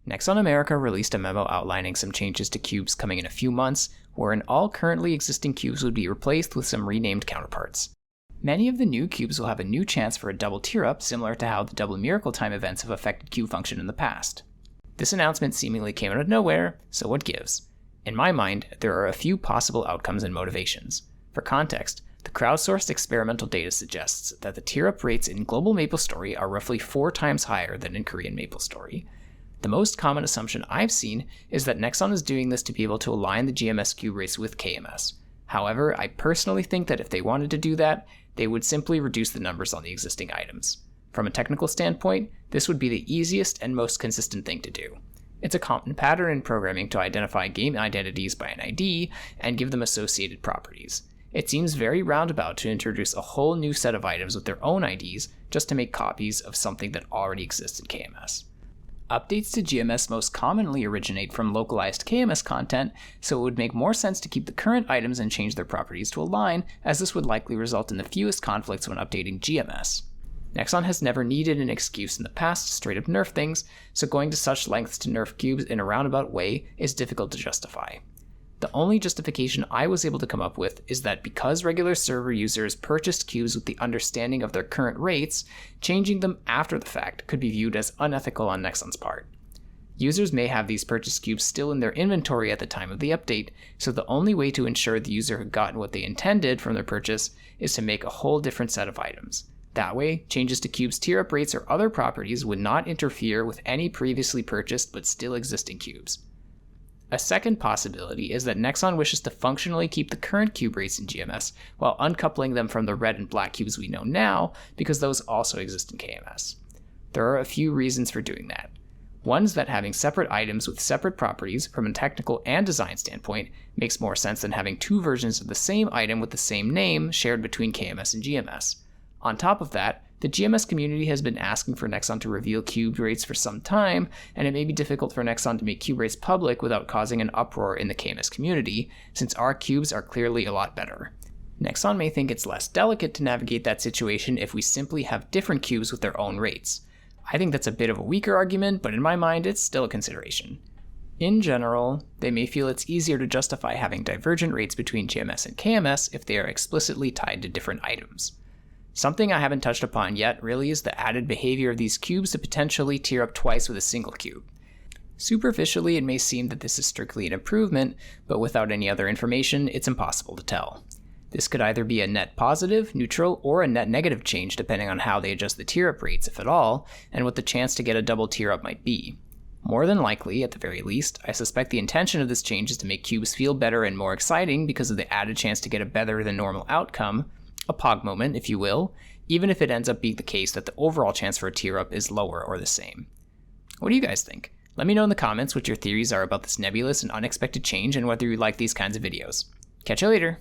Nexon America released a memo outlining some changes to cubes coming in a few months, wherein all currently existing cubes would be replaced with some renamed counterparts. Many of the new cubes will have a new chance for a double tier-up, similar to how the double miracle time events have affected cube function in the past. This announcement seemingly came out of nowhere, so what gives? In my mind, there are a few possible outcomes and motivations. For context, the crowdsourced experimental data suggests that the tier-up rates in global MapleStory are roughly 4 times higher than in Korean MapleStory. The most common assumption I've seen is that Nexon is doing this to be able to align the GMS cube rates with KMS. However, I personally think that if they wanted to do that, they would simply reduce the numbers on the existing items. From a technical standpoint, this would be the easiest and most consistent thing to do. It's a common pattern in programming to identify game identities by an ID and give them associated properties. It seems very roundabout to introduce a whole new set of items with their own IDs just to make copies of something that already exists in KMS. Updates to GMS most commonly originate from localized KMS content, so it would make more sense to keep the current items and change their properties to align, as this would likely result in the fewest conflicts when updating GMS. Nexon has never needed an excuse in the past to straight up nerf things, so going to such lengths to nerf cubes in a roundabout way is difficult to justify. The only justification I was able to come up with is that because regular server users purchased cubes with the understanding of their current rates, changing them after the fact could be viewed as unethical on Nexon's part. Users may have these purchased cubes still in their inventory at the time of the update, so the only way to ensure the user had gotten what they intended from their purchase is to make a whole different set of items. That way, changes to cubes' tier-up rates or other properties would not interfere with any previously purchased but still existing cubes. A second possibility is that Nexon wishes to functionally keep the current cube rates in GMS while uncoupling them from the red and black cubes we know now, because those also exist in KMS. There are a few reasons for doing that. One is that having separate items with separate properties from a technical and design standpoint makes more sense than having 2 versions of the same item with the same name shared between KMS and GMS. On top of that, the GMS community has been asking for Nexon to reveal cube rates for some time, and it may be difficult for Nexon to make cube rates public without causing an uproar in the KMS community, since our cubes are clearly a lot better. Nexon may think it's less delicate to navigate that situation if we simply have different cubes with their own rates. I think that's a bit of a weaker argument, but in my mind it's still a consideration. In general, they may feel it's easier to justify having divergent rates between GMS and KMS if they are explicitly tied to different items. Something I haven't touched upon yet really is the added behavior of these cubes to potentially tier up twice with a single cube. Superficially, it may seem that this is strictly an improvement, but without any other information, it's impossible to tell. This could either be a net positive, neutral, or a net negative change depending on how they adjust the tier up rates, if at all, and what the chance to get a double tier up might be. More than likely, at the very least, I suspect the intention of this change is to make cubes feel better and more exciting because of the added chance to get a better than normal outcome, a pog moment, if you will, even if it ends up being the case that the overall chance for a tier up is lower or the same. What do you guys think? Let me know in the comments what your theories are about this nebulous and unexpected change and whether you like these kinds of videos. Catch you later!